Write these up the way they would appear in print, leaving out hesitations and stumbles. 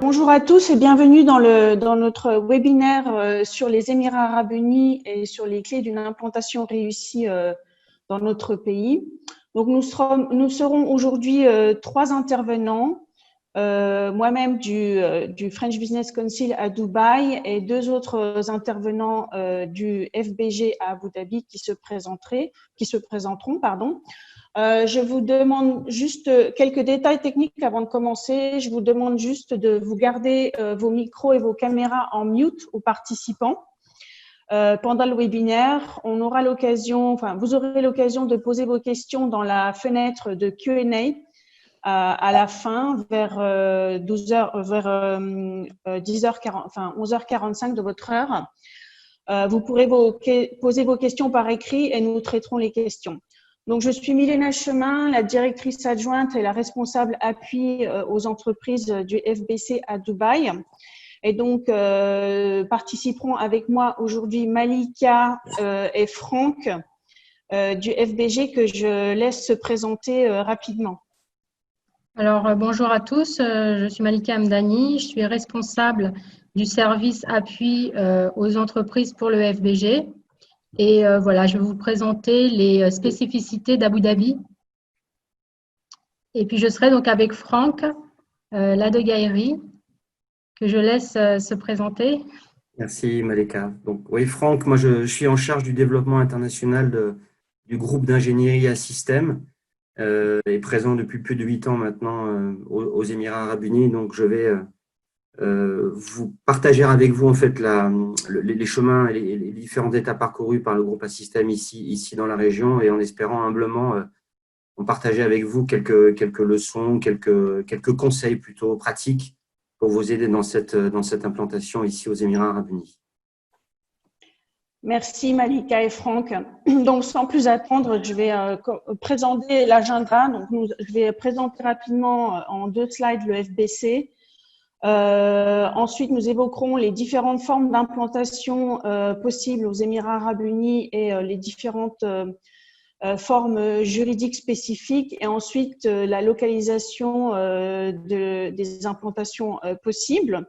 Bonjour à tous et bienvenue dans notre webinaire sur les Émirats arabes unis et sur les clés d'une implantation réussie dans notre pays. Donc nous serons aujourd'hui trois intervenants, moi-même du French Business Council à Dubaï et deux autres intervenants du FBG à Abu Dhabi qui se présenteront. Je vous demande juste quelques détails techniques avant de commencer. Je vous demande juste de vous garder vos micros et vos caméras en mute aux participants. Pendant le webinaire, vous aurez l'occasion de poser vos questions dans la fenêtre de Q&A à la fin, vers 11h45 de votre heure. Vous pourrez poser vos questions par écrit et nous traiterons les questions. Donc, je suis Milena Chemin, la directrice adjointe et la responsable appui aux entreprises du FBC à Dubaï. Et donc, participeront avec moi aujourd'hui Malika et Franck du FBG que je laisse se présenter rapidement. Alors, bonjour à tous, je suis Malika Amdani, je suis responsable du service appui aux entreprises pour le FBG. Et voilà, je vais vous présenter les spécificités d'Abu Dhabi. Et puis, je serai donc avec Franck Ladegaillerie, que je laisse se présenter. Merci Malika. Donc, oui, Franck, moi je suis en charge du développement international du groupe d'ingénierie à système et présent depuis plus de 8 ans maintenant aux Émirats arabes unis. Donc, je vais vous partager avec vous en fait les chemins et les différentes étapes parcourues par le groupe Assystem ici dans la région, et en espérant humblement en partager avec vous quelques leçons, quelques conseils plutôt pratiques pour vous aider dans cette implantation ici aux Émirats arabes unis. Merci Malika et Franck. Donc, sans plus attendre, je vais présenter l'agenda. Donc, je vais présenter rapidement en 2 slides le FBC. Ensuite, nous évoquerons les différentes formes d'implantation possibles aux Émirats arabes unis et les différentes formes juridiques spécifiques, et ensuite la localisation des implantations possibles.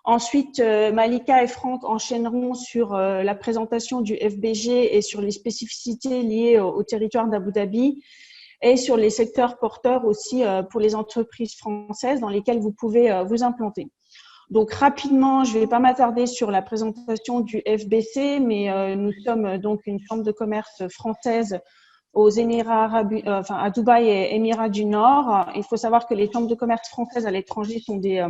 Ensuite, Malika et Franck enchaîneront sur la présentation du FBG et sur les spécificités liées au territoire d'Abu Dhabi et sur les secteurs porteurs aussi pour les entreprises françaises dans lesquelles vous pouvez vous implanter. Donc, rapidement, je ne vais pas m'attarder sur la présentation du FBC, mais nous sommes donc une chambre de commerce française aux Émirats arabes, à Dubaï et Émirats du Nord. Il faut savoir que les chambres de commerce françaises à l'étranger sont des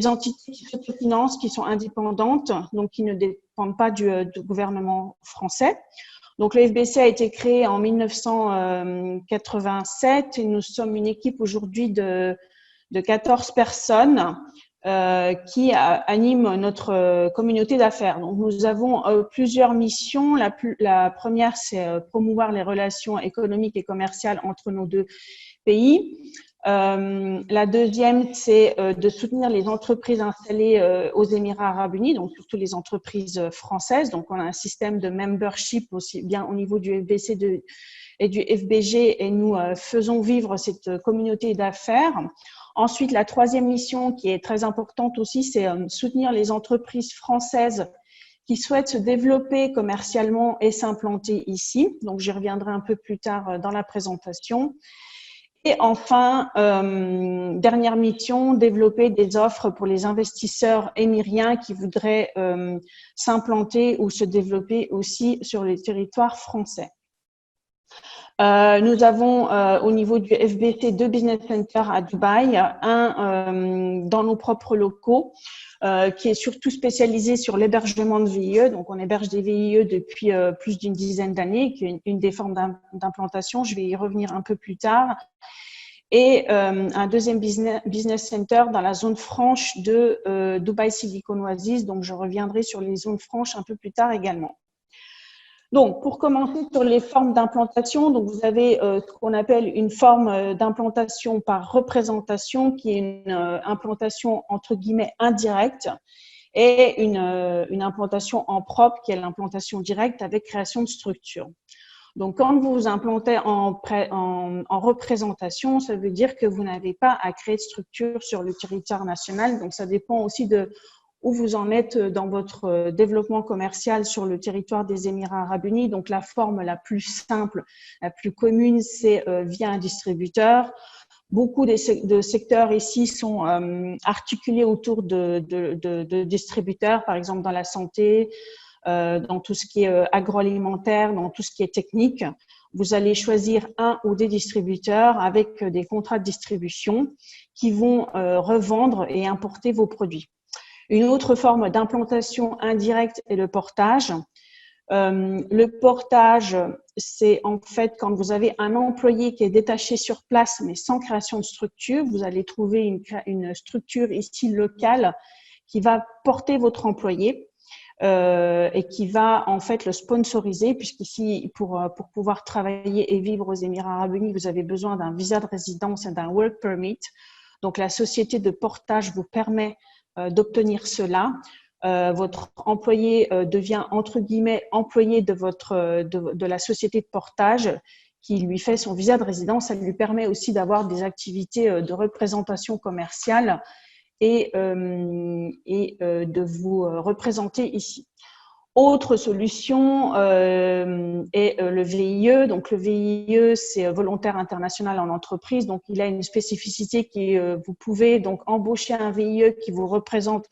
entités qui s'autofinancent, qui sont indépendantes, donc qui ne dépendent pas du gouvernement français. Donc, le FBC a été créé en 1987 et nous sommes une équipe aujourd'hui de 14 personnes qui animent notre communauté d'affaires. Donc, nous avons plusieurs missions. La première, c'est promouvoir les relations économiques et commerciales entre nos deux pays. La deuxième, c'est de soutenir les entreprises installées aux Émirats arabes unis, donc surtout les entreprises françaises. Donc, on a un système de membership aussi bien au niveau du FBC et du FBG, et nous faisons vivre cette communauté d'affaires. Ensuite, la troisième mission qui est très importante aussi, c'est soutenir les entreprises françaises qui souhaitent se développer commercialement et s'implanter ici. Donc, j'y reviendrai un peu plus tard dans la présentation. Et enfin, dernière mission, développer des offres pour les investisseurs émiriens qui voudraient s'implanter ou se développer aussi sur les territoires français. Nous avons au niveau du FBC 2 business centers à Dubaï, un dans nos propres locaux qui est surtout spécialisé sur l'hébergement de VIE. Donc, on héberge des VIE depuis plus d'une dizaine d'années, qui est une des formes d'implantation. Je vais y revenir un peu plus tard. Et un deuxième business center dans la zone franche de Dubaï Silicon Oasis. Donc, je reviendrai sur les zones franches un peu plus tard également. Donc, pour commencer sur les formes d'implantation, donc vous avez ce qu'on appelle une forme d'implantation par représentation, qui est une implantation entre guillemets indirecte, et une implantation en propre, qui est l'implantation directe avec création de structure. Donc, quand vous vous implantez en représentation, ça veut dire que vous n'avez pas à créer de structure sur le territoire national. Donc, ça dépend aussi de où vous en êtes dans votre développement commercial sur le territoire des Émirats arabes unis. Donc, la forme la plus simple, la plus commune, c'est via un distributeur. Beaucoup de secteurs ici sont articulés autour de distributeurs, par exemple dans la santé, dans tout ce qui est agroalimentaire, dans tout ce qui est technique. Vous allez choisir un ou des distributeurs avec des contrats de distribution qui vont revendre et importer vos produits. Une autre forme d'implantation indirecte est le portage. Le portage, c'est en fait quand vous avez un employé qui est détaché sur place mais sans création de structure, vous allez trouver une structure ici locale qui va porter votre employé et qui va en fait le sponsoriser, puisqu'ici pour pouvoir travailler et vivre aux Émirats arabes unis, vous avez besoin d'un visa de résidence et d'un work permit. Donc la société de portage vous permet d'obtenir cela. Votre employé devient entre guillemets employé de la société de portage qui lui fait son visa de résidence. Ça lui permet aussi d'avoir des activités de représentation commerciale et de vous représenter ici. Autre solution est le VIE. Donc, le VIE, c'est volontaire international en entreprise. Donc, il a une spécificité qui vous pouvez donc embaucher un VIE qui vous représente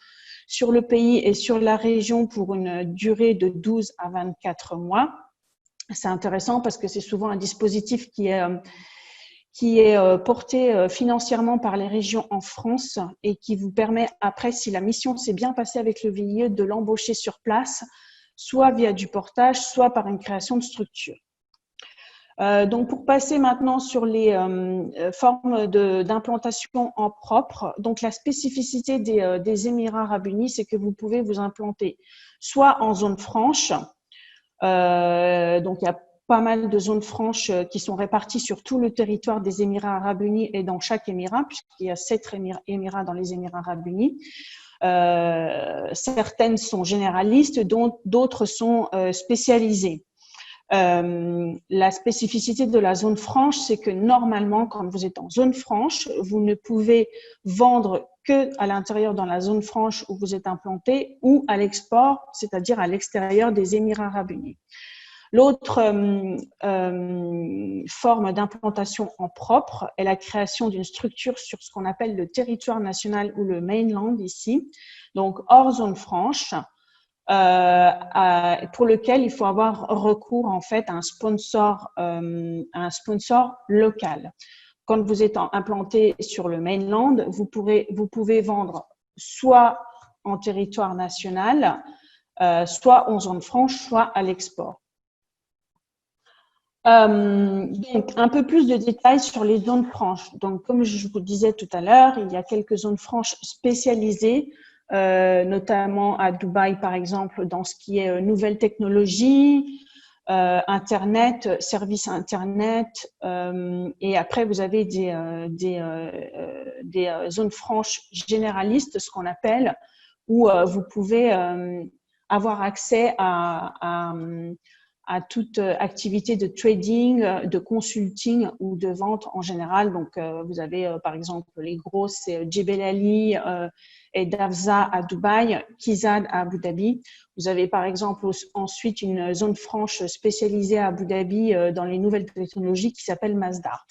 sur le pays et sur la région pour une durée de 12 à 24 mois. C'est intéressant parce que c'est souvent un dispositif qui est porté financièrement par les régions en France et qui vous permet après, si la mission s'est bien passée avec le VIE, de l'embaucher sur place, soit via du portage, soit par une création de structure. Donc, pour passer maintenant sur les formes d'implantation en propre, donc la spécificité des Émirats arabes unis, c'est que vous pouvez vous implanter soit en zone franche, donc il y a pas mal de zones franches qui sont réparties sur tout le territoire des Émirats arabes unis et dans chaque émirat, puisqu'il y a 7 émirats dans les Émirats arabes unis. Certaines sont généralistes, d'autres sont spécialisées. La spécificité de la zone franche, c'est que normalement, quand vous êtes en zone franche, vous ne pouvez vendre que à l'intérieur dans la zone franche où vous êtes implanté ou à l'export, c'est-à-dire à l'extérieur des Émirats arabes unis. L'autre forme d'implantation en propre est la création d'une structure sur ce qu'on appelle le territoire national ou le mainland ici, donc hors zone franche, pour lequel il faut avoir recours en fait à un sponsor local. Quand vous êtes implanté sur le mainland, vous pouvez vendre soit en territoire national, soit en zone franche, soit à l'export. Donc, un peu plus de détails sur les zones franches. Donc, comme je vous disais tout à l'heure, il y a quelques zones franches spécialisées, notamment à Dubaï, par exemple, dans ce qui est nouvelles technologies, Internet, services Internet. Et après, vous avez des zones franches généralistes, ce qu'on appelle, où vous pouvez avoir accès à toute activité de trading, de consulting ou de vente en général. Donc, vous avez par exemple les grosses, c'est Jebel Ali et Dafza à Dubaï, Kizad à Abu Dhabi. Vous avez par exemple ensuite une zone franche spécialisée à Abu Dhabi dans les nouvelles technologies qui s'appelle Masdar.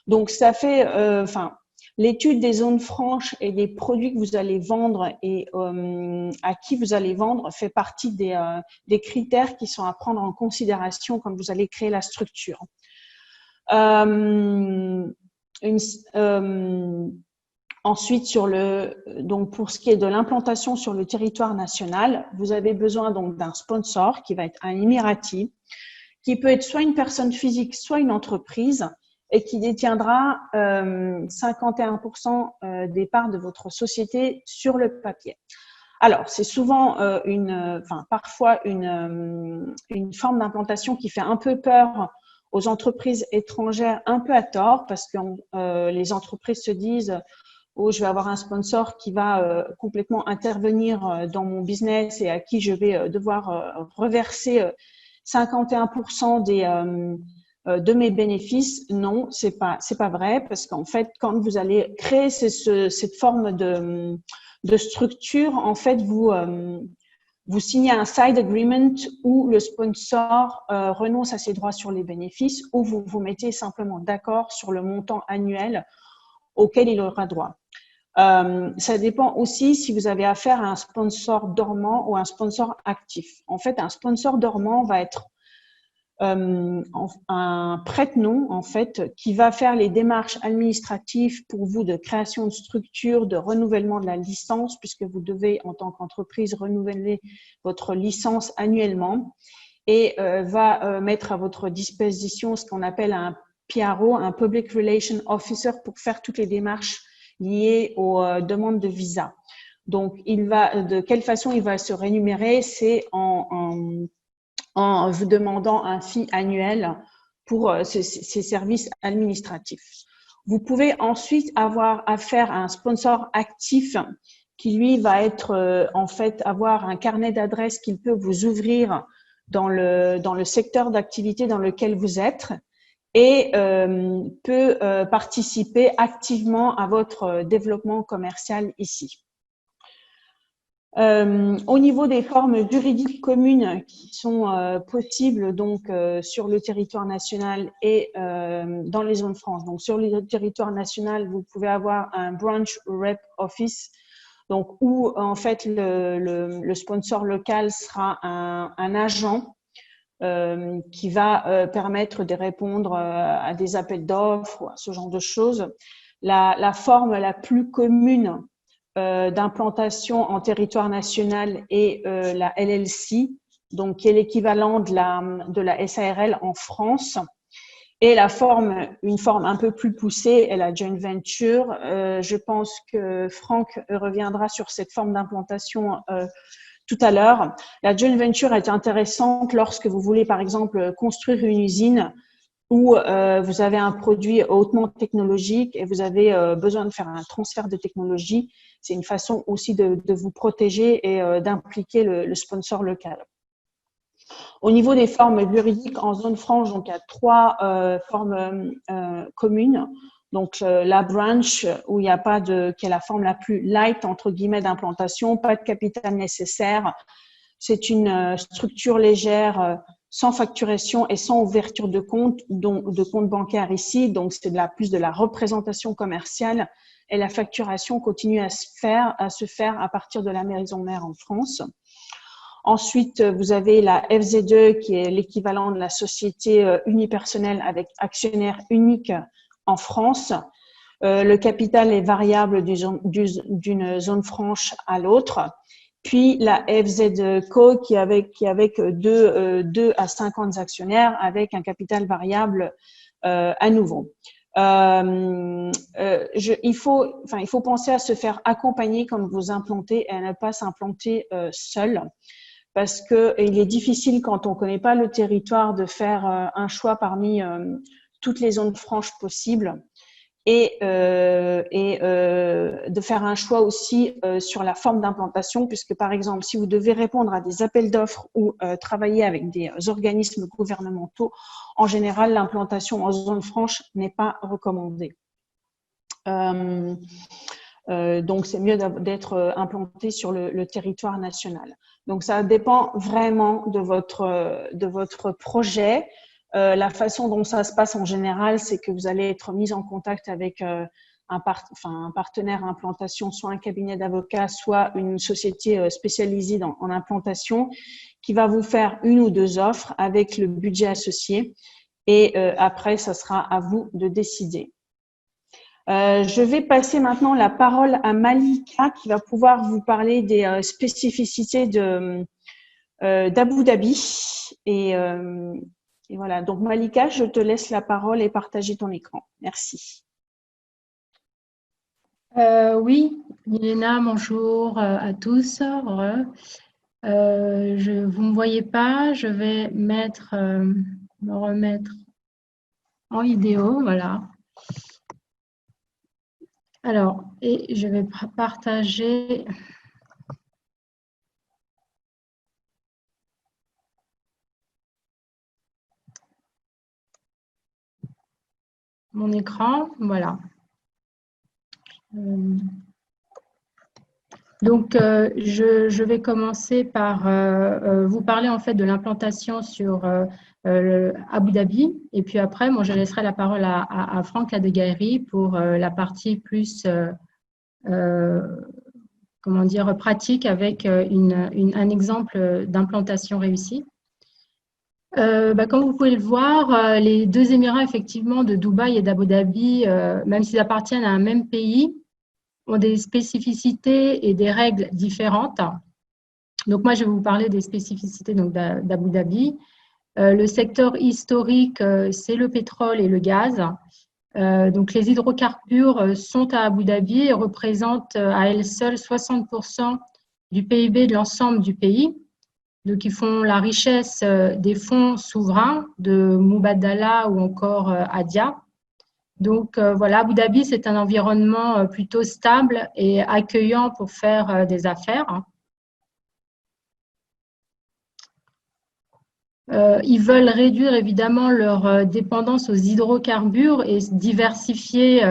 Donc, ça fait, l'étude des zones franches et des produits que vous allez vendre et à qui vous allez vendre fait partie des critères qui sont à prendre en considération quand vous allez créer la structure. Ensuite, donc pour ce qui est de l'implantation sur le territoire national, vous avez besoin donc d'un sponsor qui va être un émirati, qui peut être soit une personne physique, soit une entreprise, et qui détiendra 51% des parts de votre société sur le papier. Alors, c'est souvent parfois une forme d'implantation qui fait un peu peur aux entreprises étrangères, un peu à tort, parce que les entreprises se disent « Oh, je vais avoir un sponsor qui va complètement intervenir dans mon business et à qui je vais devoir reverser 51% de mes bénéfices. Non, c'est pas vrai, parce qu'en fait, quand vous allez créer cette forme de structure, en fait, vous signez un side agreement où le sponsor renonce à ses droits sur les bénéfices, ou vous vous mettez simplement d'accord sur le montant annuel auquel il aura droit. Ça dépend aussi si vous avez affaire à un sponsor dormant ou un sponsor actif. En fait, un sponsor dormant va être un prête-nom, en fait, qui va faire les démarches administratives pour vous de création de structure, de renouvellement de la licence, puisque vous devez, en tant qu'entreprise, renouveler votre licence annuellement, et va mettre à votre disposition ce qu'on appelle un PRO, un Public Relations Officer, pour faire toutes les démarches liées aux demandes de visa. Donc, de quelle façon il va se rémunérer? C'est en vous demandant un fee annuel pour ces services administratifs. Vous pouvez ensuite avoir affaire à un sponsor actif qui, lui, va être en fait avoir un carnet d'adresses qu'il peut vous ouvrir dans le secteur d'activité dans lequel vous êtes, et peut participer activement à votre développement commercial ici. Au niveau des formes juridiques communes qui sont possibles donc sur le territoire national et dans les zones franches. Donc sur le territoire national, vous pouvez avoir un branch rep office, donc où en fait le sponsor local sera un agent qui va permettre de répondre à des appels d'offres ou à ce genre de choses. La forme la plus commune d'implantation en territoire national est la LLC, donc qui est l'équivalent de la SARL en France. Et une forme un peu plus poussée est la joint venture. Je pense que Franck reviendra sur cette forme d'implantation tout à l'heure. La joint venture est intéressante lorsque vous voulez, par exemple, construire une usine où vous avez un produit hautement technologique et vous avez besoin de faire un transfert de technologie. C'est une façon aussi de vous protéger et d'impliquer le sponsor local. Au niveau des formes juridiques en zone franche, donc il y a trois formes communes. Donc la branch, où il n'y a pas qui est la forme la plus light entre guillemets d'implantation, pas de capital nécessaire. C'est une structure légère, sans facturation et sans ouverture de compte bancaire ici. Donc c'est plus de la représentation commerciale, et la facturation continue à se faire à partir de la maison mère en France. Ensuite, vous avez la FZ2 qui est l'équivalent de la société unipersonnelle avec actionnaire unique en France. Le capital est variable d'une zone franche à l'autre. Puis la FZ-Co qui est avec 2 à 50 actionnaires avec un capital variable à nouveau. Il faut penser à se faire accompagner quand vous implantez et à ne pas s'implanter seul. Parce que il est difficile quand on ne connaît pas le territoire de faire un choix parmi toutes les zones franches possibles et de faire un choix aussi sur la forme d'implantation, puisque par exemple, si vous devez répondre à des appels d'offres ou travailler avec des organismes gouvernementaux, en général, l'implantation en zone franche n'est pas recommandée. Donc, c'est mieux d'être implanté sur le territoire national. Donc, ça dépend vraiment de votre projet. La façon dont ça se passe en général, c'est que vous allez être mis en contact avec un partenaire implantation, soit un cabinet d'avocats, soit une société spécialisée en implantation, qui va vous faire 1 ou 2 offres avec le budget associé. Et après, ça sera à vous de décider. Je vais passer maintenant la parole à Malika qui va pouvoir vous parler des spécificités d'Abu Dhabi. Et voilà, donc Malika, je te laisse la parole et partager ton écran. Merci. Oui, Milena, bonjour à tous. Vous ne me voyez pas, je vais me remettre en vidéo, voilà. Alors, et je vais partager. mon écran. Voilà. Donc, je vais commencer par vous parler en fait de l'implantation sur Abu Dhabi. Et puis après, moi, je laisserai la parole à Franck Ladegaillerie pour la partie plus, comment dire, pratique avec un exemple d'implantation réussie. Comme vous pouvez le voir, les deux Émirats, effectivement, de Dubaï et d'Abu Dhabi, même s'ils appartiennent à un même pays, ont des spécificités et des règles différentes. Donc, moi, je vais vous parler des spécificités d'Abu Dhabi. Le secteur historique, c'est le pétrole et le gaz. Donc, les hydrocarbures sont à Abu Dhabi et représentent à elles seules 60% du PIB de l'ensemble du pays. Donc, ils font la richesse des fonds souverains de Mubadala ou encore Adia. Donc, voilà, Abu Dhabi, c'est un environnement plutôt stable et accueillant pour faire des affaires. Ils veulent réduire évidemment leur dépendance aux hydrocarbures et se diversifier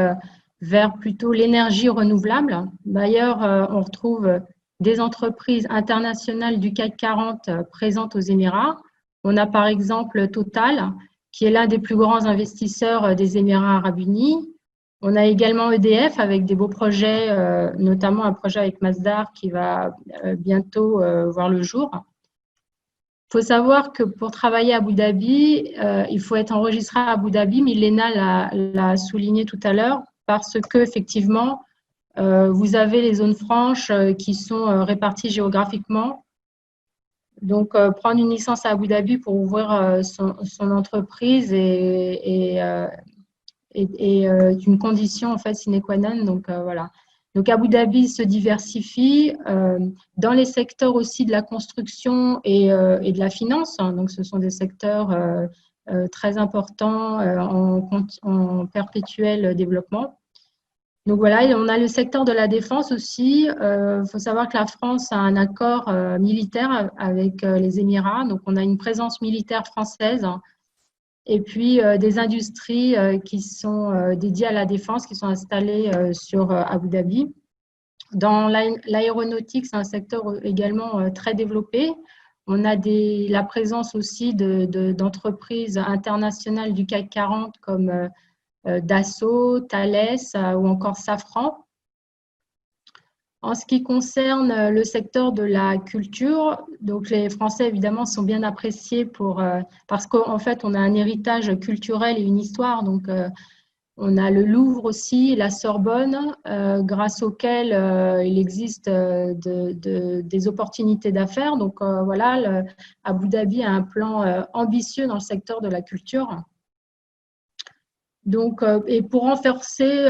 vers plutôt l'énergie renouvelable. D'ailleurs, on retrouve des entreprises internationales du CAC 40 présentes aux Émirats. On a par exemple Total, qui est l'un des plus grands investisseurs des Émirats arabes unis. On a également EDF avec des beaux projets, notamment un projet avec Masdar qui va bientôt voir le jour. Il faut savoir que pour travailler à Abu Dhabi, il faut être enregistré à Abu Dhabi. Milena l'a souligné tout à l'heure, parce qu'effectivement, vous avez les zones franches qui sont réparties géographiquement. Donc, prendre une licence à Abu Dhabi pour ouvrir son entreprise est une condition en fait sine qua non. Donc, voilà. Donc, Abu Dhabi se diversifie dans les secteurs aussi de la construction et de la finance. Donc, ce sont des secteurs très importants en perpétuel développement. Donc, voilà, et on a le secteur de la défense aussi. Il faut savoir que la France a un accord militaire avec les Émirats. Donc, on a une présence militaire française et puis des industries qui sont dédiées à la défense, qui sont installées sur Abu Dhabi. Dans l'aéronautique, c'est un secteur également très développé. On a la présence aussi d'entreprises internationales du CAC 40 comme Dassault, Thales ou encore Safran. En ce qui concerne le secteur de la culture, donc les Français évidemment sont bien appréciés parce qu'en fait on a un héritage culturel et une histoire. Donc on a le Louvre aussi, la Sorbonne, grâce auquel il existe des opportunités d'affaires. Donc voilà, Abu Dhabi a un plan ambitieux dans le secteur de la culture. Donc, et pour renforcer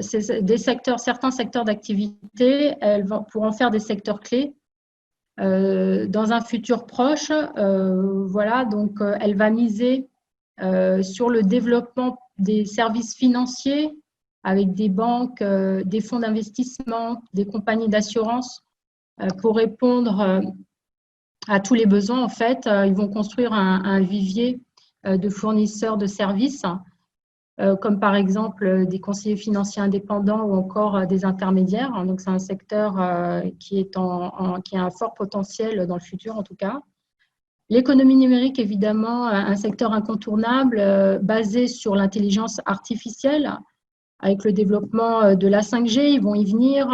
certains secteurs d'activité, pour en faire des secteurs clés dans un futur proche, voilà, donc elle va miser sur le développement des services financiers avec des banques, des fonds d'investissement, des compagnies d'assurance pour répondre à tous les besoins. En fait, ils vont construire un vivier de fournisseurs de services comme par exemple des conseillers financiers indépendants ou encore des intermédiaires. Donc, c'est un secteur qui a un fort potentiel dans le futur, en tout cas. L'économie numérique, évidemment, un secteur incontournable basé sur l'intelligence artificielle. Avec le développement de la 5G, ils vont y venir.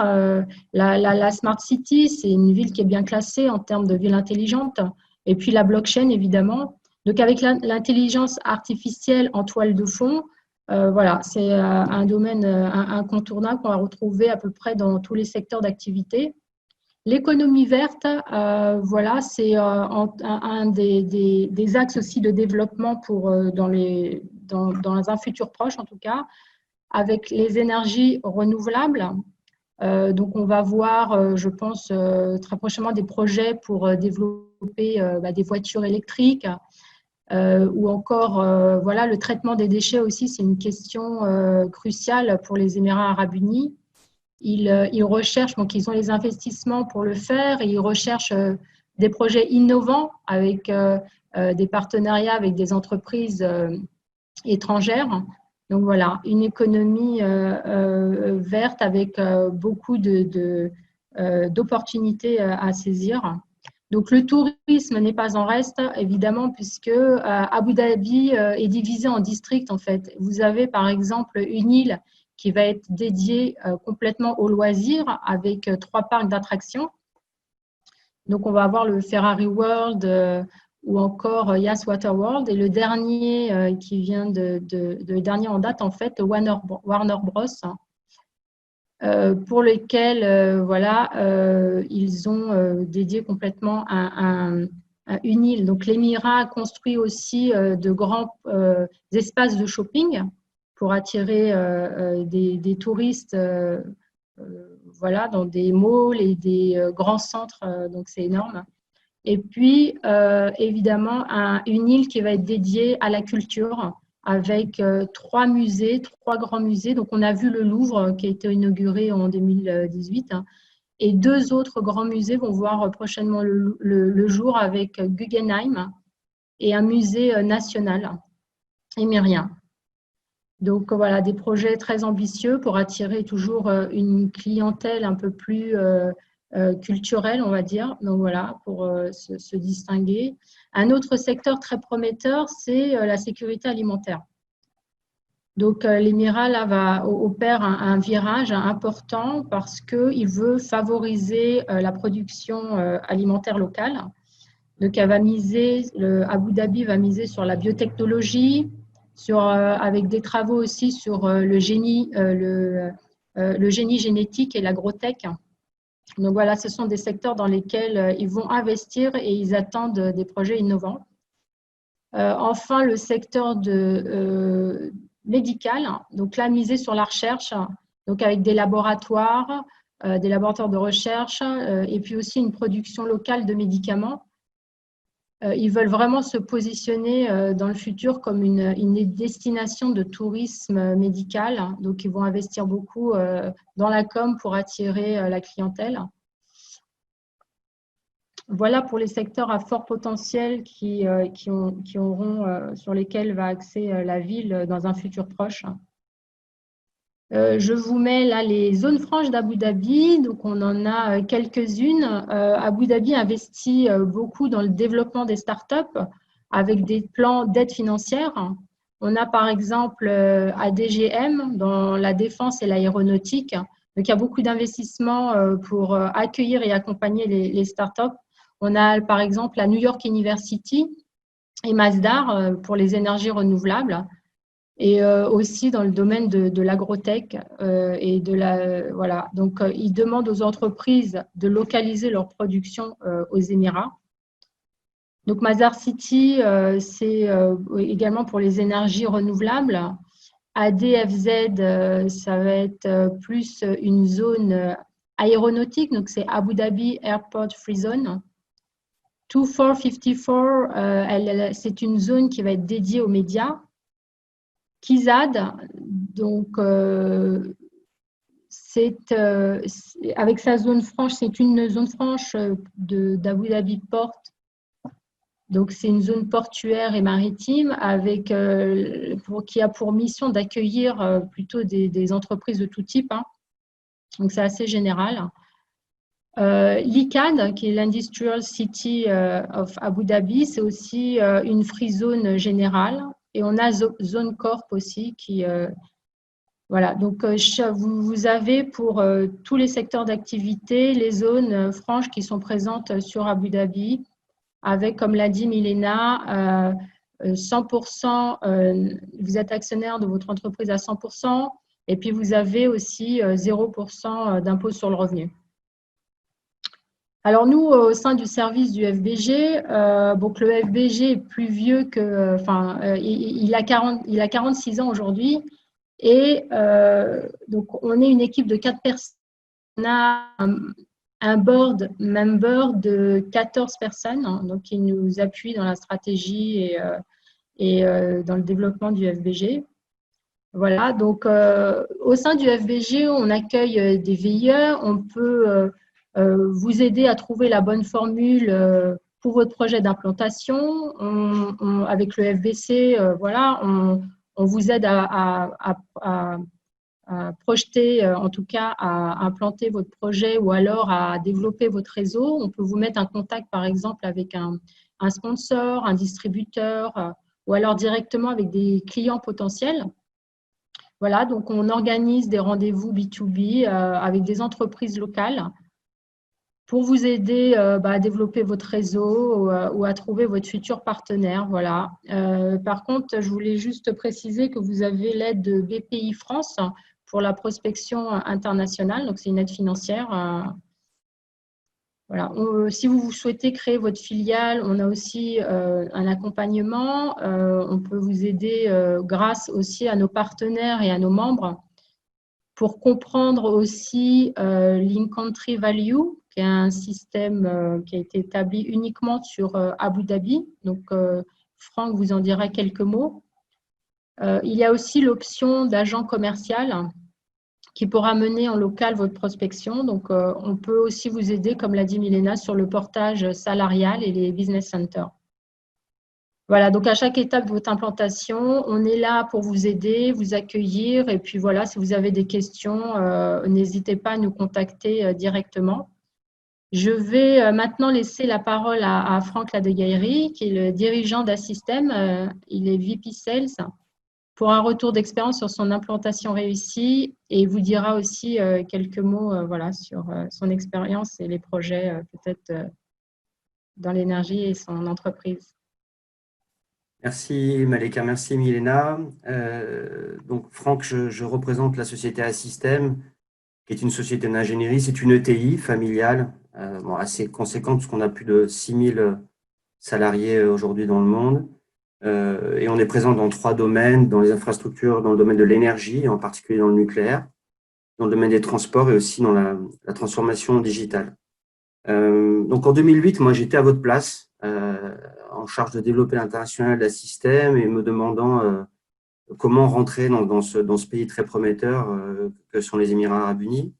La Smart City, c'est une ville qui est bien classée en termes de ville intelligente. Et puis la blockchain, évidemment. Donc, avec l'intelligence artificielle en toile de fond, voilà, c'est un domaine incontournable qu'on va retrouver à peu près dans tous les secteurs d'activité. L'économie verte, voilà, c'est un des axes aussi de développement dans un futur proche, en tout cas, avec les énergies renouvelables. Donc, on va voir, je pense, très prochainement des projets pour développer des voitures électriques, ou encore, voilà, le traitement des déchets aussi, c'est une question cruciale pour les Émirats arabes unis. Ils recherchent, donc ils ont les investissements pour le faire, et ils recherchent des projets innovants avec des partenariats avec des entreprises étrangères Donc voilà, une économie verte avec beaucoup d'opportunités à saisir. Donc le tourisme n'est pas en reste, évidemment, puisque Abu Dhabi est divisé en districts, en fait. Vous avez par exemple une île qui va être dédiée complètement aux loisirs avec 3 parcs d'attractions. Donc on va avoir le Ferrari World ou encore Yas Water World, et le dernier qui vient le dernier en date, en fait, Warner Bros. Pour lesquels voilà, ils ont dédié complètement une île. Donc l'Émirat a construit aussi de grands espaces de shopping pour attirer des touristes voilà, dans des malls et des grands centres, donc c'est énorme. Et puis, évidemment, une île qui va être dédiée à la culture, avec 3 musées, 3 grands musées. Donc, on a vu le Louvre qui a été inauguré en 2018, hein, et 2 autres grands musées vont voir prochainement le jour avec Guggenheim et un musée national émirien. Donc, voilà, des projets très ambitieux pour attirer toujours une clientèle un peu plus culturelle, on va dire. Donc, voilà, pour se distinguer. Un autre secteur très prometteur, c'est la sécurité alimentaire. Donc, l'Émirat là, opère un virage important parce qu'il veut favoriser la production alimentaire locale. Donc, Abu Dhabi va miser sur la biotechnologie, avec des travaux aussi sur le génie génétique et l'agrotech. Donc voilà, ce sont des secteurs dans lesquels ils vont investir et ils attendent des projets innovants. Enfin, le secteur médical, donc là, miser sur la recherche, donc avec des laboratoires de recherche, et puis aussi une production locale de médicaments. Ils veulent vraiment se positionner dans le futur comme une destination de tourisme médical. Donc, ils vont investir beaucoup dans la com pour attirer la clientèle. Voilà pour les secteurs à fort potentiel sur lesquels va axer la ville dans un futur proche. Je vous mets là les zones franches d'Abu Dhabi. Donc, on en a quelques-unes. Abu Dhabi investit beaucoup dans le développement des startups avec des plans d'aide financière. On a par exemple ADGM dans la défense et l'aéronautique. Donc, il y a beaucoup d'investissements pour accueillir et accompagner les startups. On a par exemple la New York University et Masdar pour les énergies renouvelables. Et aussi dans le domaine de l'agrotech et voilà. Donc, ils demandent aux entreprises de localiser leur production aux Émirats. Donc, Masdar City, c'est également pour les énergies renouvelables. ADFZ, ça va être plus une zone aéronautique, donc c'est Abu Dhabi Airport Free Zone. 2454, c'est une zone qui va être dédiée aux médias. Kizad, donc avec sa zone franche, c'est une zone franche d'Abu Dhabi Port. Donc, c'est une zone portuaire et maritime qui a pour mission d'accueillir plutôt des entreprises de tout type, hein. Donc, c'est assez général. L'ICAD, qui est l'Industrial City of Abu Dhabi, c'est aussi une free zone générale. Et on a Zone Corp aussi qui… voilà, donc vous avez pour tous les secteurs d'activité les zones franches qui sont présentes sur Abu Dhabi, avec, comme l'a dit Milena, 100%, vous êtes actionnaire de votre entreprise à 100%, et puis vous avez aussi 0% d'impôt sur le revenu. Alors nous, au sein du service du FBG, donc le FBG est plus vieux que… Enfin, il a 46 ans aujourd'hui. Et donc, on est une équipe de 4 personnes. On a un board member de 14 personnes, hein, donc qui nous appuient dans la stratégie et dans le développement du FBG. Voilà, donc au sein du FBG, on accueille des VIE. On peut vous aider à trouver la bonne formule pour votre projet d'implantation. Avec le FBC, voilà, on vous aide à projeter, en tout cas à implanter votre projet ou alors à développer votre réseau. On peut vous mettre en contact, par exemple, avec un sponsor, un distributeur ou alors directement avec des clients potentiels. Voilà, donc on organise des rendez-vous B2B avec des entreprises locales pour vous aider à développer votre réseau ou à trouver votre futur partenaire. Voilà. Par contre, je voulais juste préciser que vous avez l'aide de BPI France pour la prospection internationale. Donc, c'est une aide financière. Voilà. Si vous souhaitez créer votre filiale, on a aussi un accompagnement. On peut vous aider grâce aussi à nos partenaires et à nos membres pour comprendre aussi l'in-country value, qui est un système qui a été établi uniquement sur Abu Dhabi. Donc, Franck vous en dira quelques mots. Il y a aussi l'option d'agent commercial qui pourra mener en local votre prospection. Donc, on peut aussi vous aider, comme l'a dit Milena, sur le portage salarial et les business centers. Voilà, donc à chaque étape de votre implantation, on est là pour vous aider, vous accueillir. Et puis voilà, si vous avez des questions, n'hésitez pas à nous contacter directement. Je vais maintenant laisser la parole à Franck Ladegaillerie, qui est le dirigeant d'Assystem. Il est VP Sales, pour un retour d'expérience sur son implantation réussie, et il vous dira aussi quelques mots voilà, sur son expérience et les projets peut-être dans l'énergie et son entreprise. Merci Malika, merci Milena. Donc Franck, je représente la société Assystem, qui est une société d'ingénierie. C'est une ETI familiale, assez conséquente, puisqu'on a plus de 6000 salariés aujourd'hui dans le monde. Et on est présent dans 3 domaines, dans les infrastructures, dans le domaine de l'énergie, en particulier dans le nucléaire, dans le domaine des transports et aussi dans la transformation digitale. Donc en 2008, moi j'étais à votre place, en charge de développer l'international d'Assystem et me demandant comment rentrer dans ce pays très prometteur que sont les Émirats arabes unis.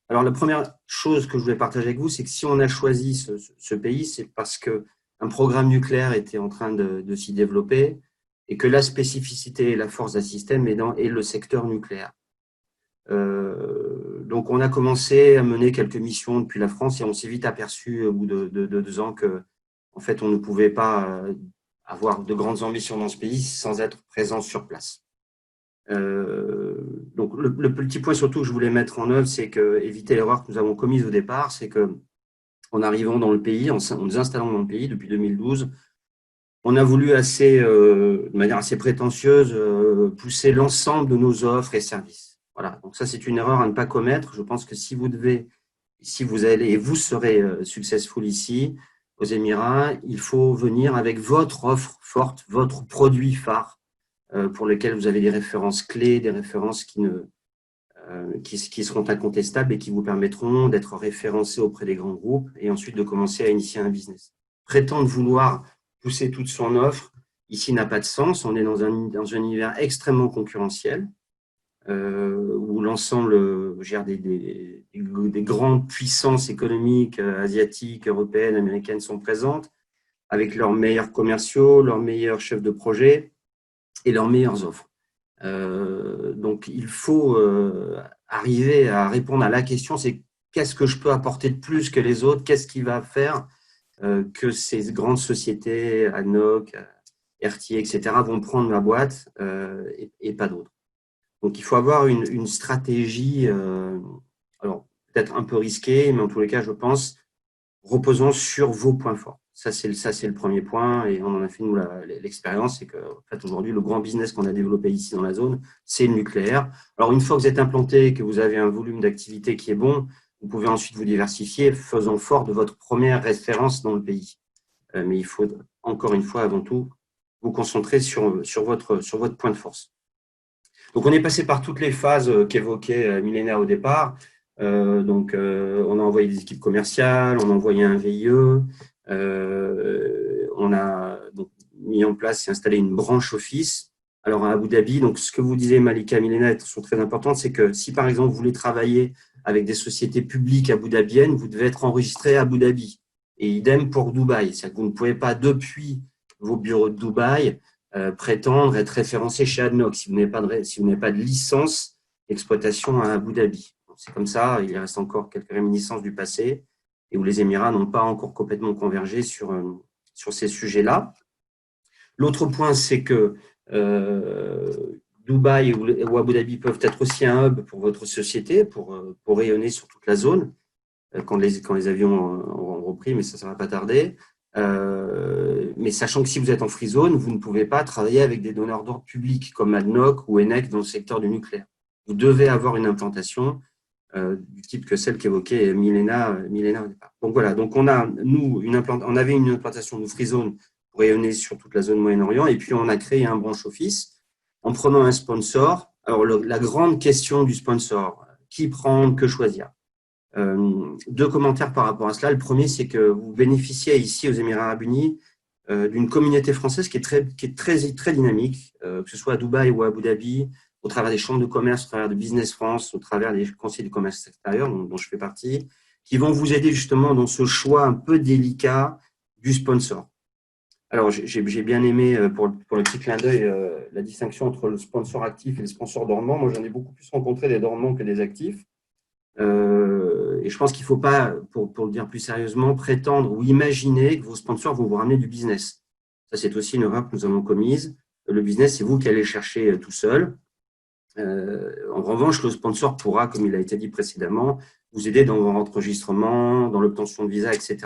Alors la première chose que je voulais partager avec vous, c'est que si on a choisi ce pays, c'est parce qu'un programme nucléaire était en train de s'y développer et que la spécificité et la force d'Assystem est le secteur nucléaire. Donc, on a commencé à mener quelques missions depuis la France et on s'est vite aperçu au bout de 2 ans que, en fait, on ne pouvait pas avoir de grandes ambitions dans ce pays sans être présent sur place. Donc, le petit point surtout que je voulais mettre en œuvre, c'est que éviter l'erreur que nous avons commise au départ, c'est que en arrivant dans le pays, en nous installant dans le pays depuis 2012, on a voulu de manière assez prétentieuse pousser l'ensemble de nos offres et services. Voilà, donc ça c'est une erreur à ne pas commettre. Je pense que si vous allez et vous serez successful ici aux Émirats, il faut venir avec votre offre forte, votre produit phare pour lequel vous avez des références clés, des références qui seront incontestables et qui vous permettront d'être référencés auprès des grands groupes et ensuite de commencer à initier un business. Prétendre vouloir pousser toute son offre ici n'a pas de sens. On est dans un univers extrêmement concurrentiel. Où l'ensemble des grandes puissances économiques asiatiques, européennes, américaines sont présentes avec leurs meilleurs commerciaux, leurs meilleurs chefs de projet et leurs meilleures offres. Donc, il faut arriver à répondre à la question, c'est qu'est-ce que je peux apporter de plus que les autres? Qu'est-ce qui va faire que ces grandes sociétés, ADNOC, RTE, etc., vont prendre ma boîte et pas d'autres? Donc, il faut avoir une stratégie, alors peut-être un peu risquée, mais en tous les cas, je pense, reposant sur vos points forts. Ça, c'est le premier point, et on en a fait, nous, l'expérience, c'est qu'en fait, aujourd'hui, le grand business qu'on a développé ici dans la zone, c'est le nucléaire. Alors, une fois que vous êtes implanté et que vous avez un volume d'activité qui est bon, vous pouvez ensuite vous diversifier, faisant fort de votre première référence dans le pays. Mais il faut, encore une fois, avant tout, vous concentrer sur votre point de force. Donc, on est passé par toutes les phases qu'évoquait Milena au départ. On a envoyé des équipes commerciales, on a envoyé un VIE, on a donc mis en place et installé une branche office. Alors, à Abu Dhabi, donc ce que vous disiez, Malika, Milena, sont très importantes, c'est que si, par exemple, vous voulez travailler avec des sociétés publiques abu dhabiennes, vous devez être enregistré à Abu Dhabi. Et idem pour Dubaï. C'est-à-dire que vous ne pouvez pas, depuis vos bureaux de Dubaï, prétendre être référencé chez ADNOC si vous n'avez pas de licence d'exploitation à Abu Dhabi. C'est comme ça, il reste encore quelques réminiscences du passé et où les Émirats n'ont pas encore complètement convergé sur ces sujets-là. L'autre point, c'est que Dubaï ou Abu Dhabi peuvent être aussi un hub pour votre société, pour rayonner sur toute la zone, quand les avions auront repris, mais ça ne va pas tarder. Mais sachant que si vous êtes en free zone, vous ne pouvez pas travailler avec des donneurs d'ordre publics comme ADNOC ou ENEC dans le secteur du nucléaire. Vous devez avoir une implantation du type que celle qu'évoquait Milena au départ. Donc voilà, donc on avait une implantation de free zone pour rayonner sur toute la zone Moyen-Orient, et puis on a créé un branch office en prenant un sponsor. Alors la grande question du sponsor, qui prendre, que choisir? Deux commentaires par rapport à cela. Le premier, c'est que vous bénéficiez ici aux Émirats Arabes Unis d'une communauté française qui est très dynamique, que ce soit à Dubaï ou à Abu Dhabi, au travers des chambres de commerce, au travers de Business France, au travers des conseils du commerce extérieur, dont je fais partie, qui vont vous aider justement dans ce choix un peu délicat du sponsor. Alors, j'ai bien aimé, pour le petit clin d'œil, la distinction entre le sponsor actif et le sponsor dormant. Moi, j'en ai beaucoup plus rencontré des dormants que des actifs. Et je pense qu'il ne faut pas, pour le dire plus sérieusement, prétendre ou imaginer que vos sponsors vont vous ramener du business. Ça, c'est aussi une erreur que nous avons commise. Le business, c'est vous qui allez le chercher tout seul. En revanche, le sponsor pourra, comme il a été dit précédemment, vous aider dans votre enregistrement, dans l'obtention de visa, etc.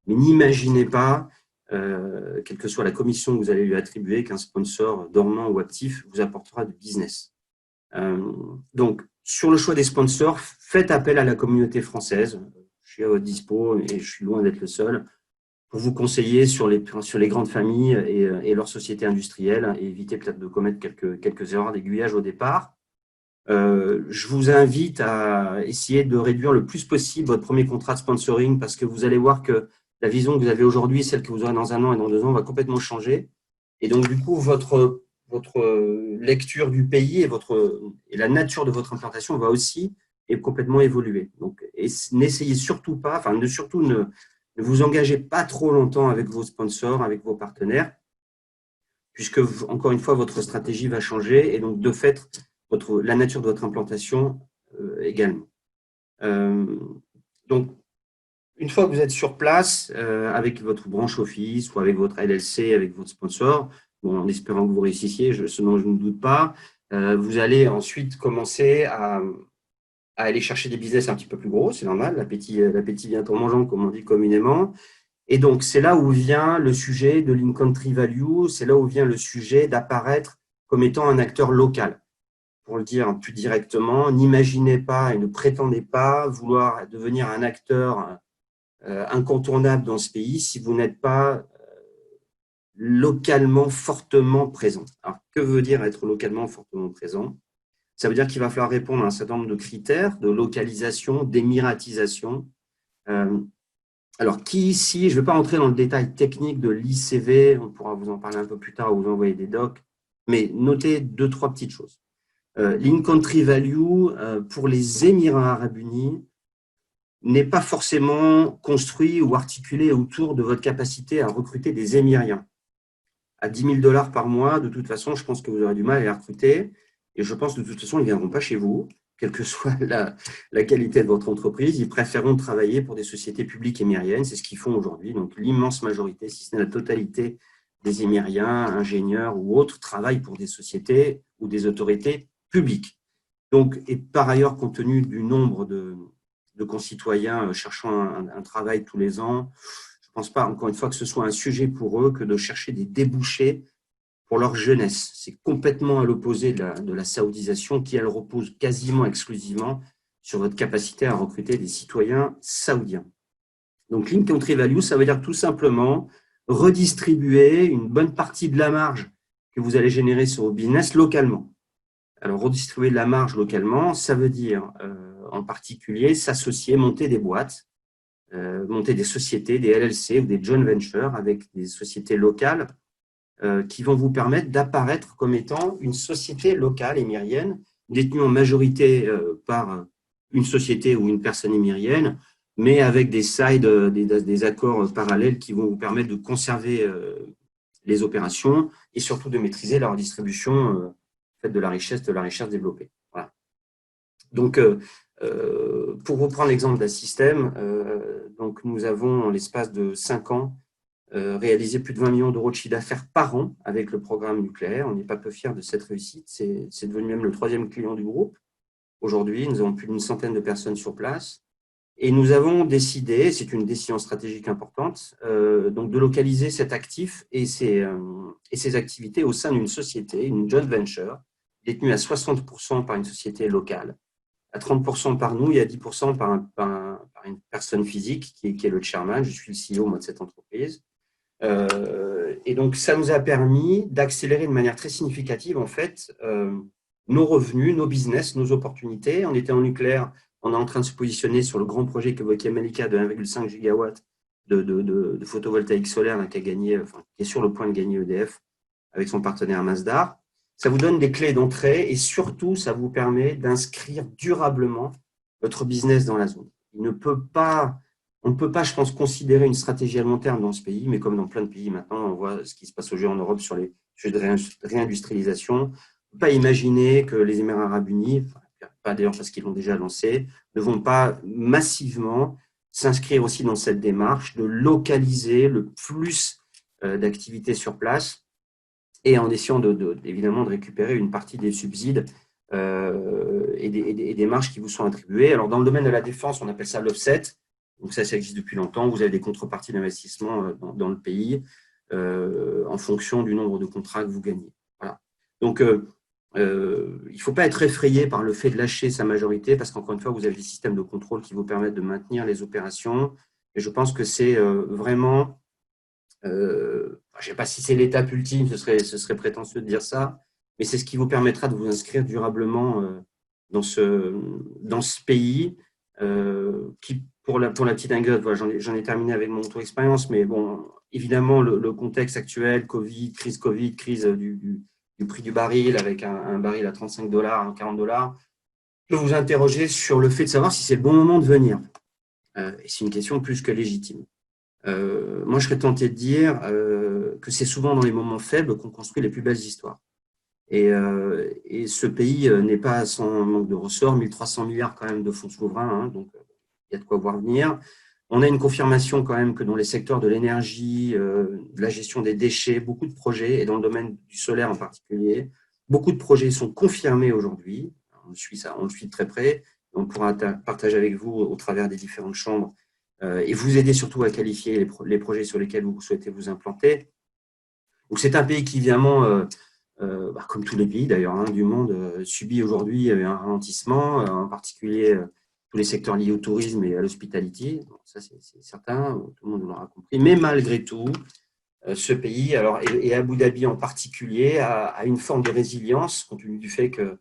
Mais n'imaginez pas, quelle que soit la commission que vous allez lui attribuer, qu'un sponsor dormant ou actif vous apportera du business. Donc, sur le choix des sponsors, faites appel à la communauté française. Je suis à votre dispo et je suis loin d'être le seul pour vous conseiller sur les grandes familles et leurs sociétés industrielles et éviter peut-être de commettre quelques erreurs d'aiguillage au départ. Je vous invite à essayer de réduire le plus possible votre premier contrat de sponsoring parce que vous allez voir que la vision que vous avez aujourd'hui, celle que vous aurez dans 1 an et dans 2 ans, va complètement changer. Et donc, du coup, votre lecture du pays et la nature de votre implantation va aussi complètement évoluer. Donc, n'essayez surtout pas, ne vous engagez pas trop longtemps avec vos sponsors, avec vos partenaires, puisque, encore une fois, votre stratégie va changer et donc, de fait, la nature de votre implantation également. Donc, une fois que vous êtes sur place, avec votre branche office ou avec votre LLC, avec votre sponsor, en espérant que vous réussissiez, ce dont je ne doute pas, vous allez ensuite commencer à aller chercher des business un petit peu plus gros, c'est normal, l'appétit vient en mangeant, comme on dit communément. Et donc, c'est là où vient le sujet de l'in-country value, c'est là où vient le sujet d'apparaître comme étant un acteur local. Pour le dire plus directement, n'imaginez pas et ne prétendez pas vouloir devenir un acteur incontournable dans ce pays si vous n'êtes pas localement fortement présent. Alors, que veut dire être localement fortement présent? Ça veut dire qu'il va falloir répondre à un certain nombre de critères de localisation, d'émiratisation. Alors, qui ici, je ne vais pas rentrer dans le détail technique de l'ICV, on pourra vous en parler un peu plus tard ou vous envoyer des docs, mais notez 2-3 petites choses. L'in-country value pour les Émirats Arabes Unis n'est pas forcément construit ou articulé autour de votre capacité à recruter des Émiriens. À 10 000 $ par mois, de toute façon, je pense que vous aurez du mal à les recruter. Et je pense que de toute façon, ils ne viendront pas chez vous, quelle que soit la qualité de votre entreprise. Ils préféreront travailler pour des sociétés publiques émiriennes. C'est ce qu'ils font aujourd'hui. Donc, l'immense majorité, si ce n'est la totalité des Émiriens, ingénieurs ou autres, travaillent pour des sociétés ou des autorités publiques. Donc, et par ailleurs, compte tenu du nombre de concitoyens cherchant un travail tous les ans, je ne pense pas, encore une fois, que ce soit un sujet pour eux que de chercher des débouchés pour leur jeunesse. C'est complètement à l'opposé de la saoudisation qui, elle, repose quasiment exclusivement sur votre capacité à recruter des citoyens saoudiens. Donc, l'in-country value, ça veut dire tout simplement redistribuer une bonne partie de la marge que vous allez générer sur vos business localement. Alors, redistribuer de la marge localement, ça veut dire en particulier s'associer, monter des boîtes, monter des sociétés, des LLC ou des joint ventures avec des sociétés locales qui vont vous permettre d'apparaître comme étant une société locale émirienne, détenue en majorité par une société ou une personne émirienne, mais avec des sides, des accords parallèles qui vont vous permettre de conserver les opérations et surtout de maîtriser leur distribution de la richesse développée. Voilà. Donc, pour reprendre l'exemple d'un système, donc nous avons, en l'espace de 5 ans, réalisé plus de 20 millions d'euros de chiffre d'affaires par an avec le programme nucléaire. On n'est pas peu fiers de cette réussite. C'est devenu même le 3e client du groupe. Aujourd'hui, nous avons plus d'une centaine de personnes sur place. Et nous avons décidé, c'est une décision stratégique importante, donc de localiser cet actif et ses activités au sein d'une société, une joint venture, détenue à 60% par une société locale, à 30% par nous et à 10% par une personne physique qui est le chairman. Je suis le CEO moi, de cette entreprise. Et donc, ça nous a permis d'accélérer de manière très significative, en fait, nos revenus, nos business, nos opportunités. On était en nucléaire, on est en train de se positionner sur le grand projet qu'évoquait Malika de 1,5 gigawatt de photovoltaïque solaire là, qui est sur le point de gagner EDF avec son partenaire Masdar. Ça vous donne des clés d'entrée et surtout, ça vous permet d'inscrire durablement votre business dans la zone. On ne peut pas, je pense, considérer une stratégie à long terme dans ce pays, mais comme dans plein de pays maintenant, on voit ce qui se passe aujourd'hui en Europe sur les sujets de réindustrialisation. On ne peut pas imaginer que les Émirats arabes unis, pas d'ailleurs parce qu'ils l'ont déjà lancé, ne vont pas massivement s'inscrire aussi dans cette démarche de localiser le plus d'activités sur place et en essayant évidemment de récupérer une partie des subsides et des marges qui vous sont attribuées. Alors, dans le domaine de la défense, on appelle ça l'offset. Donc, ça existe depuis longtemps. Vous avez des contreparties d'investissement dans le pays en fonction du nombre de contrats que vous gagnez. Voilà. Donc, il ne faut pas être effrayé par le fait de lâcher sa majorité parce qu'encore une fois, vous avez des systèmes de contrôle qui vous permettent de maintenir les opérations. Et je pense que c'est vraiment… je ne sais pas si c'est l'étape ultime, ce serait prétentieux de dire ça, mais c'est ce qui vous permettra de vous inscrire durablement dans ce pays qui, pour la petite anecdote, voilà, j'en ai terminé avec mon tour d'expérience, mais bon, évidemment, le contexte actuel, crise Covid, crise du prix du baril avec un baril à $35, à $40, peut vous interroger sur le fait de savoir si c'est le bon moment de venir. Et c'est une question plus que légitime. Moi, je serais tenté de dire que c'est souvent dans les moments faibles qu'on construit les plus belles histoires. Et ce pays n'est pas sans manque de ressorts, 1300 milliards quand même de fonds souverains, hein, donc il y a de quoi voir venir. On a une confirmation quand même que dans les secteurs de l'énergie, de la gestion des déchets, beaucoup de projets, et dans le domaine du solaire en particulier, beaucoup de projets sont confirmés aujourd'hui. On suit ça, on le suit de très près. On pourra partager avec vous au travers des différentes chambres et vous aider surtout à qualifier les projets sur lesquels vous souhaitez vous implanter. Donc, c'est un pays qui, évidemment, comme tous les pays d'ailleurs hein, du monde, subit aujourd'hui un ralentissement, en particulier tous les secteurs liés au tourisme et à l'hospitality. Bon, ça, c'est certain, tout le monde l'aura compris. Mais malgré tout, ce pays, alors, et Abu Dhabi en particulier, a une forme de résilience compte tenu du fait que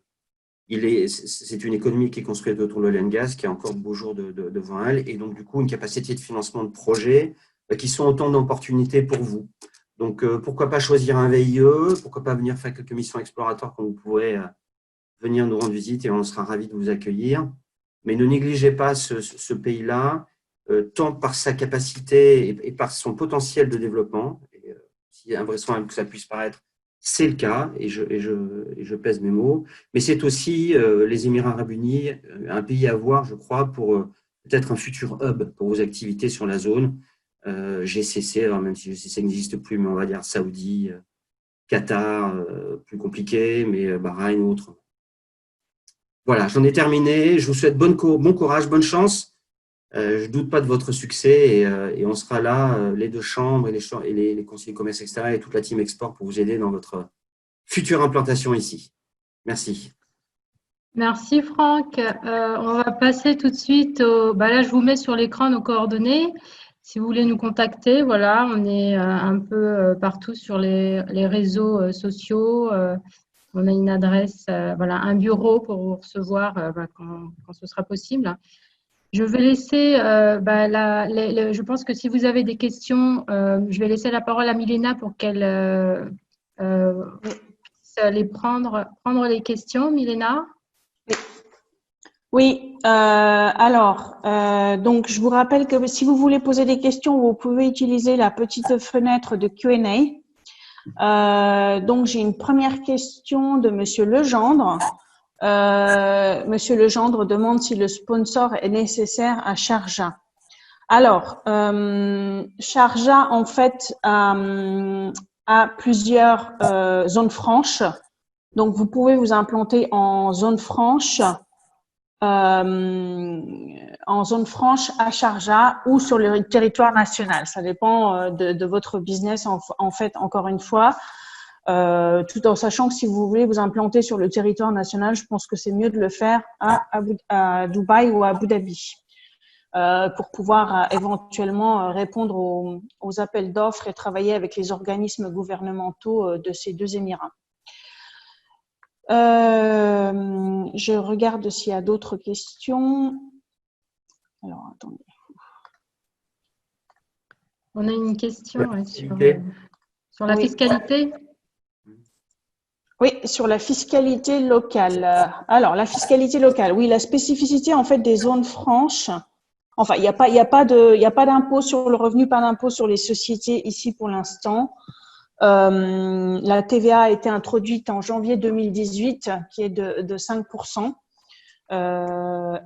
c'est une économie qui est construite autour de l'oil and gas, qui a encore de beaux jours devant elle, et donc du coup une capacité de financement de projets qui sont autant d'opportunités pour vous. Donc pourquoi pas choisir un VIE, pourquoi pas venir faire quelques missions exploratoires quand vous pourrez venir nous rendre visite et on sera ravis de vous accueillir. Mais ne négligez pas ce pays-là, tant par sa capacité et par son potentiel de développement. Et, si invraisemblable que ça puisse paraître, c'est le cas, et je pèse mes mots. Mais c'est aussi les Émirats arabes unis, un pays à voir, je crois, pour peut-être un futur hub pour vos activités sur la zone. GCC, alors même si GCC n'existe plus, mais on va dire Saoudi, Qatar, plus compliqué, mais Bahreïn ou autre. Voilà, j'en ai terminé. Je vous souhaite bon courage, bonne chance. Je ne doute pas de votre succès et on sera là, les deux chambres et les conseillers de commerce, etc. et toute la team export pour vous aider dans votre future implantation ici. Merci. Merci Franck. On va passer tout de suite là, je vous mets sur l'écran nos coordonnées. Si vous voulez nous contacter, voilà, on est un peu partout sur les réseaux sociaux. On a une adresse, voilà, un bureau pour vous recevoir quand ce sera possible. Je vais laisser, je pense que si vous avez des questions, je vais laisser la parole à Milena pour qu'elle puisse les prendre les questions. Milena ? Oui, donc je vous rappelle que si vous voulez poser des questions, vous pouvez utiliser la petite fenêtre de Q&A. Donc, j'ai une première question de Monsieur Legendre. Monsieur Legendre demande si le sponsor est nécessaire à Sharjah. Alors, Sharjah, en fait, a plusieurs zones franches. Donc, vous pouvez vous implanter en zone franche à Sharjah ou sur le territoire national. Ça dépend de votre business, en fait, encore une fois. Tout en sachant que si vous voulez vous implanter sur le territoire national, je pense que c'est mieux de le faire à Dubaï ou à Abu Dhabi pour pouvoir éventuellement répondre aux appels d'offres et travailler avec les organismes gouvernementaux de ces deux Émirats. Je regarde s'il y a d'autres questions. Alors, attendez. On a une question sur la fiscalité. Oui, sur la fiscalité locale. Alors, la fiscalité locale, oui, la spécificité en fait des zones franches. Enfin, il n'y a pas d'impôt sur le revenu, pas d'impôt sur les sociétés ici pour l'instant. La TVA a été introduite en janvier 2018, qui est de 5%.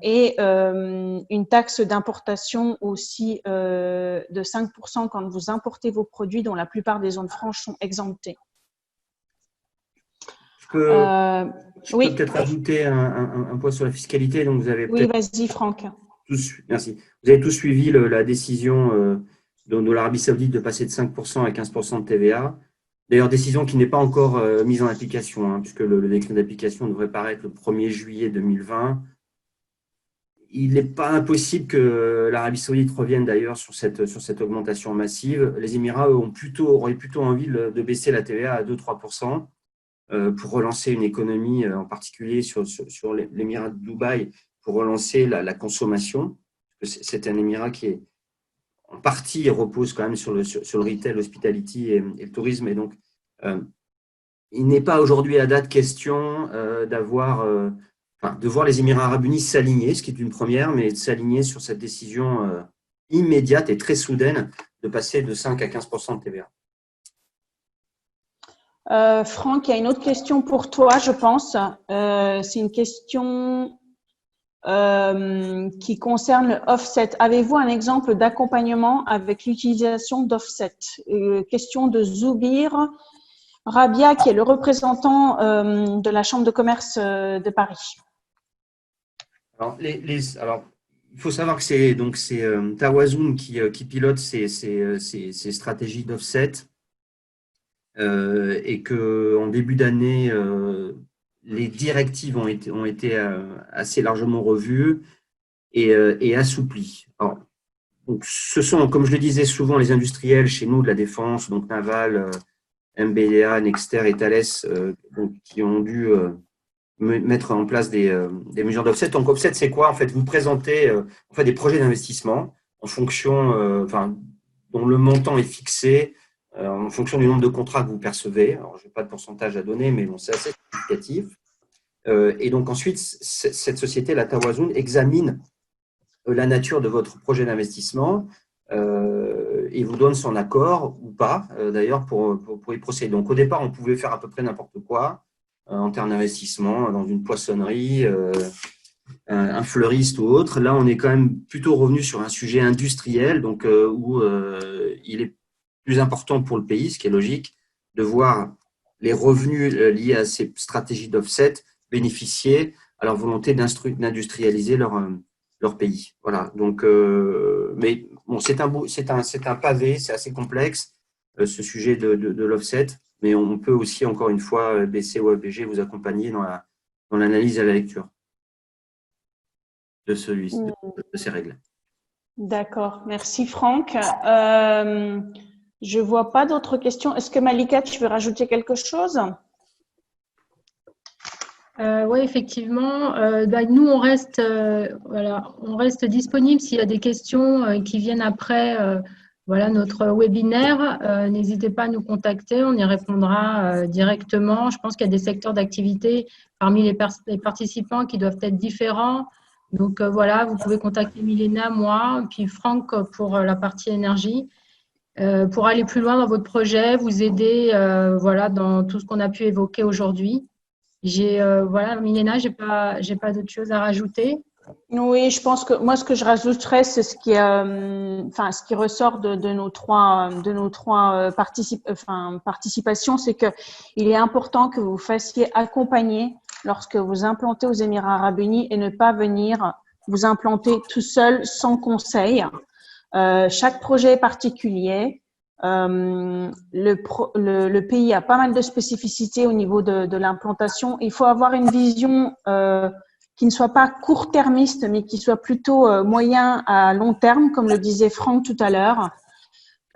Et une taxe d'importation aussi de 5% quand vous importez vos produits dont la plupart des zones franches sont exemptées. Je peux peut-être ajouter un point sur la fiscalité. Donc vous avez oui, vas-y Franck. Merci. Vous avez tous suivi la décision de l'Arabie Saoudite de passer de 5% à 15% de TVA. D'ailleurs, décision qui n'est pas encore mise en application, puisque le décret d'application devrait paraître le 1er juillet 2020. Il n'est pas impossible que l'Arabie Saoudite revienne d'ailleurs sur cette augmentation massive. Les Émirats auraient plutôt envie de baisser la TVA à 2-3% pour relancer une économie, en particulier sur l'Émirat de Dubaï, pour relancer la consommation. C'est un Émirat qui est en partie repose quand même sur le retail, l'hospitality et le tourisme. Et donc, il n'est pas aujourd'hui à date question de voir les Émirats arabes unis s'aligner, ce qui est une première, mais de s'aligner sur cette décision immédiate et très soudaine de passer de 5 à 15% de TVA. Franck, il y a une autre question pour toi, je pense. C'est une question qui concerne le offset. Avez-vous un exemple d'accompagnement avec l'utilisation d'offset? Question de Zoubir Rabia, qui est le représentant de la Chambre de commerce de Paris. Alors, il faut savoir que c'est Tawazoun qui pilote ces stratégies d'offset et qu'en début d'année, les directives ont été assez largement revues et assouplies. Alors, donc, ce sont, comme je le disais souvent, les industriels chez nous de la défense, donc Naval, MBDA, Nexter et Thales, qui ont dû mettre en place des mesures d'offset. Donc, offset, c'est quoi? En fait, vous présentez des projets d'investissement en fonction, dont le montant est fixé en fonction du nombre de contrats que vous percevez. Alors, je n'ai pas de pourcentage à donner, mais bon, c'est assez significatif. Et donc, ensuite, cette société, la Tawazoun, examine la nature de votre projet d'investissement et vous donne son accord ou pas, d'ailleurs, pour y procéder. Donc, au départ, on pouvait faire à peu près n'importe quoi en termes d'investissement, dans une poissonnerie, un fleuriste ou autre. Là, on est quand même plutôt revenu sur un sujet industriel, donc où il est plus important pour le pays, ce qui est logique, de voir les revenus liés à ces stratégies d'offset bénéficier à leur volonté d'industrialiser leur pays. Voilà. Donc, mais bon, c'est un pavé, c'est assez complexe ce sujet de l'offset, mais on peut aussi encore une fois BC ou FBG vous accompagner dans l'analyse et la lecture de ces règles. D'accord, merci Franck. Je vois pas d'autres questions. Est-ce que Malika, tu veux rajouter quelque chose? Oui, effectivement. Nous, on reste disponible s'il y a des questions qui viennent après notre webinaire. N'hésitez pas à nous contacter, on y répondra directement. Je pense qu'il y a des secteurs d'activité parmi les participants qui doivent être différents. Donc, vous pouvez contacter Milena, moi, puis Franck pour la partie énergie. pour aller plus loin dans votre projet, vous aider voilà, dans tout ce qu'on a pu évoquer aujourd'hui. Voilà, Milena, j'ai pas d'autre chose à rajouter. Oui, je pense que moi, ce que je rajouterais, c'est ce qui ressort de nos trois participations, c'est que il est important que vous vous fassiez accompagner lorsque vous implantez aux Émirats Arabes Unis et ne pas venir vous implanter tout seul sans conseil. Chaque projet est particulier. Le pays a pas mal de spécificités au niveau de l'implantation. Il faut avoir une vision qui ne soit pas court-termiste, mais qui soit plutôt moyen à long terme, comme le disait Franck tout à l'heure.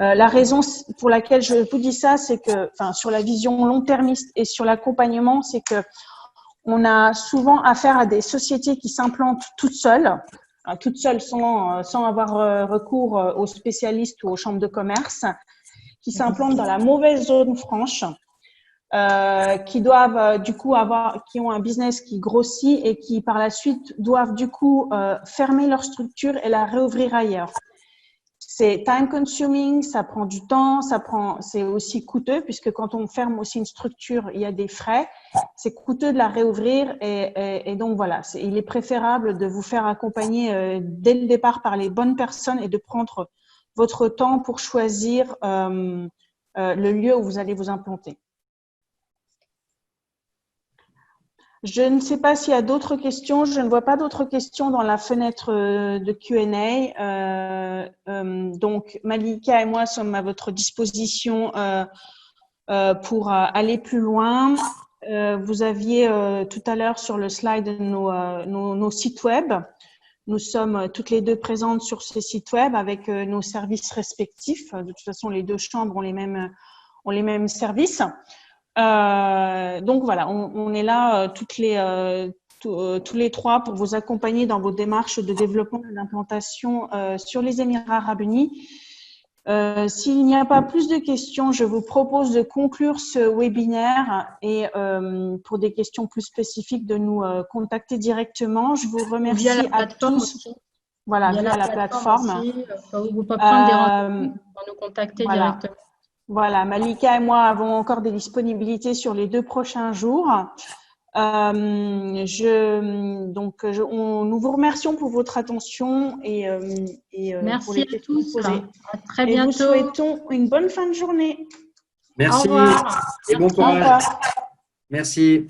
La raison pour laquelle je vous dis ça, c'est que, sur la vision long-termiste et sur l'accompagnement, c'est que on a souvent affaire à des sociétés qui s'implantent toutes seules sans avoir recours aux spécialistes ou aux chambres de commerce, qui s'implantent dans la mauvaise zone franche. Qui doivent qui ont un business qui grossit et qui par la suite doivent du coup fermer leur structure et la réouvrir ailleurs. C'est time consuming, ça prend du temps, c'est aussi coûteux puisque quand on ferme aussi une structure, il y a des frais. C'est coûteux de la réouvrir et donc voilà, il est préférable de vous faire accompagner dès le départ par les bonnes personnes et de prendre votre temps pour choisir le lieu où vous allez vous implanter. Je ne sais pas s'il y a d'autres questions. Je ne vois pas d'autres questions dans la fenêtre de Q&A. Donc, Malika et moi sommes à votre disposition pour aller plus loin. Vous aviez tout à l'heure sur le slide nos sites web. Nous sommes toutes les deux présentes sur ces sites web avec nos services respectifs. De toute façon, les deux chambres ont les mêmes services. Donc voilà, on est là tous les trois pour vous accompagner dans vos démarches de développement et d'implantation sur les Émirats Arabes Unis. S'il n'y a pas plus de questions, je vous propose de conclure ce webinaire et pour des questions plus spécifiques de nous contacter directement. Je vous remercie à tous. Aussi. Voilà, via la plateforme. Aussi, vous pouvez prendre des rendez-vous pour nous contacter directement. Voilà, Malika et moi avons encore des disponibilités sur les 2 prochains jours. Nous vous remercions pour votre attention et merci pour les questions posées. À très bientôt. Et vous souhaitons une bonne fin de journée. Merci. Au revoir. Et bon courage. Merci.